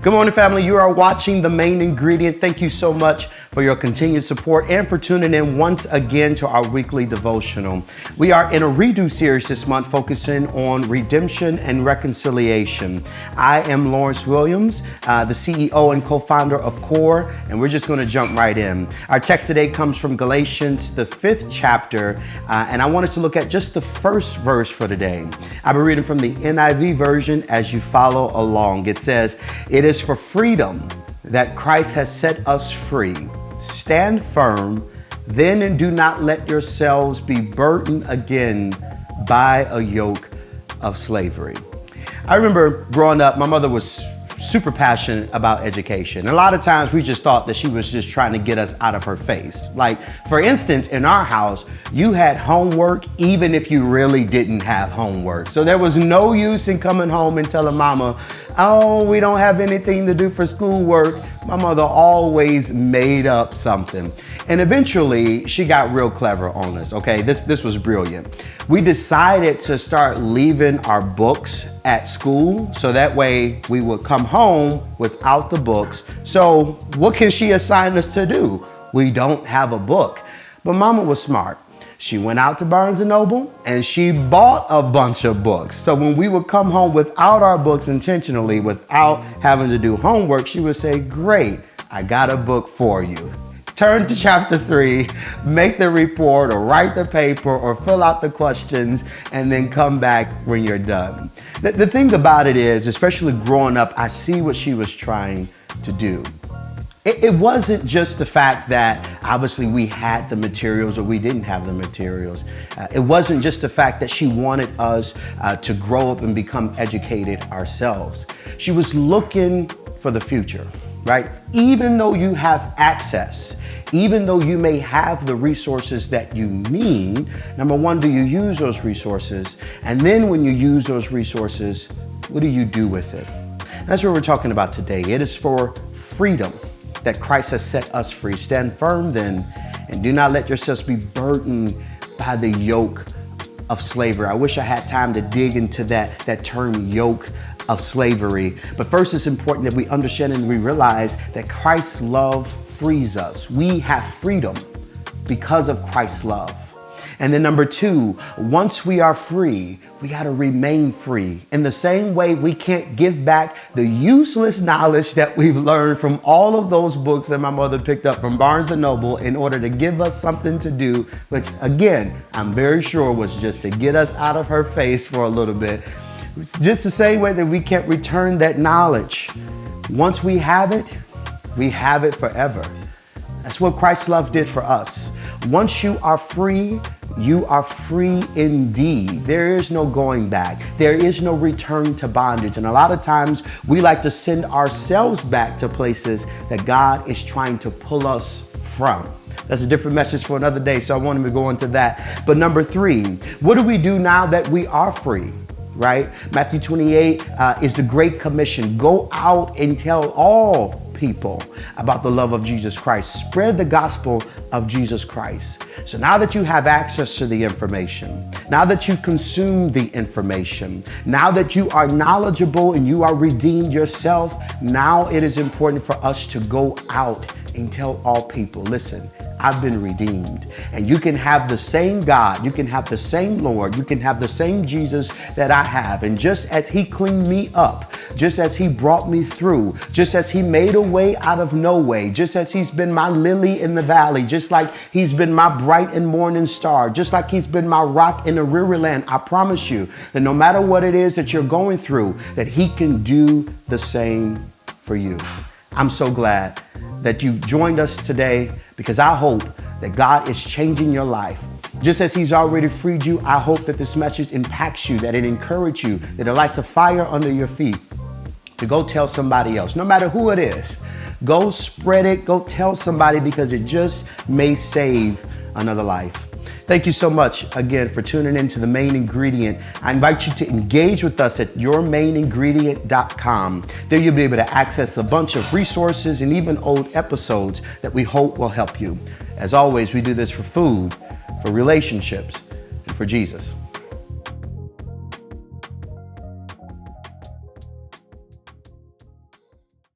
Good morning, family. You are watching The Main Ingredient. Thank you so much for your continued support and for tuning in once again to our weekly devotional. We are in a redo series this month focusing on redemption and reconciliation. I am Lawrence Williams, the CEO and co-founder of CORE, and we're just going to jump right in. Our text today comes from Galatians, the 5th chapter, and I want us to look at just the first verse for today. I'll be reading from the NIV version as you follow along. It says, "It is for freedom that Christ has set us free. Stand firm, then, and do not let yourselves be burdened again by a yoke of slavery." I remember growing up, my mother was super passionate about education. A lot of times we just thought that she was just trying to get us out of her face. Like, for instance, in our house, you had homework even if you really didn't have homework. So there was no use in coming home and telling mama, "Oh, we don't have anything to do for schoolwork." My mother always made up something. And eventually she got real clever on us. Okay, this was brilliant. We decided to start leaving our books at school so that way we would come home without the books. So what can she assign us to do? We don't have a book. But mama was smart. She went out to Barnes & Noble and she bought a bunch of books. So when we would come home without our books intentionally, without having to do homework, she would say, "Great, I got a book for you. Turn to chapter 3, make the report or write the paper or fill out the questions and then come back when you're done." The thing about it is, especially growing up, I see what she was trying to do. It wasn't just the fact that obviously we had the materials or we didn't have the materials. It wasn't just the fact that she wanted us to grow up and become educated ourselves. She was looking for the future, right? Even though you have access, even though you may have the resources that you need, number one, do you use those resources? And then when you use those resources, what do you do with it? That's what we're talking about today. It is for freedom that Christ has set us free. Stand firm then, and do not let yourselves be burdened by the yoke of slavery. I wish I had time to dig into that term yoke of slavery. But first, it's important that we understand and we realize that Christ's love frees us. We have freedom because of Christ's love. And then number two, once we are free, we got to remain free. In the same way, we can't give back the useless knowledge that we've learned from all of those books that my mother picked up from Barnes & Noble in order to give us something to do, which again, I'm very sure was just to get us out of her face for a little bit. Just the same way that we can't return that knowledge. Once we have it forever. That's what Christ's love did for us. Once you are free indeed. There is no going back. There is no return to bondage. And a lot of times we like to send ourselves back to places that God is trying to pull us from. That's a different message for another day, so I wanted to go into that. But number three, what do we do now that we are free? Right? Matthew 28 is the Great Commission. Go out and tell all people about the love of Jesus Christ. Spread the gospel of Jesus Christ. So now that you have access to the information, now that you consume the information, now that you are knowledgeable and you are redeemed yourself, now it is important for us to go out and tell all people, listen, I've been redeemed. And you can have the same God, you can have the same Lord, you can have the same Jesus that I have. And just as he cleaned me up, just as he brought me through, just as he made a way out of no way, just as he's been my lily in the valley, just like he's been my bright and morning star, just like he's been my rock in the weary land, I promise you that no matter what it is that you're going through, that he can do the same for you. I'm so glad that you joined us today because I hope that God is changing your life. Just as he's already freed you, I hope that this message impacts you, that it encourages you, that it lights a fire under your feet to go tell somebody else, no matter who it is. Go spread it, go tell somebody because it just may save another life. Thank you so much again for tuning in to The Main Ingredient. I invite you to engage with us at yourmainingredient.com. There you'll be able to access a bunch of resources and even old episodes that we hope will help you. As always, we do this for food, for relationships, and for Jesus.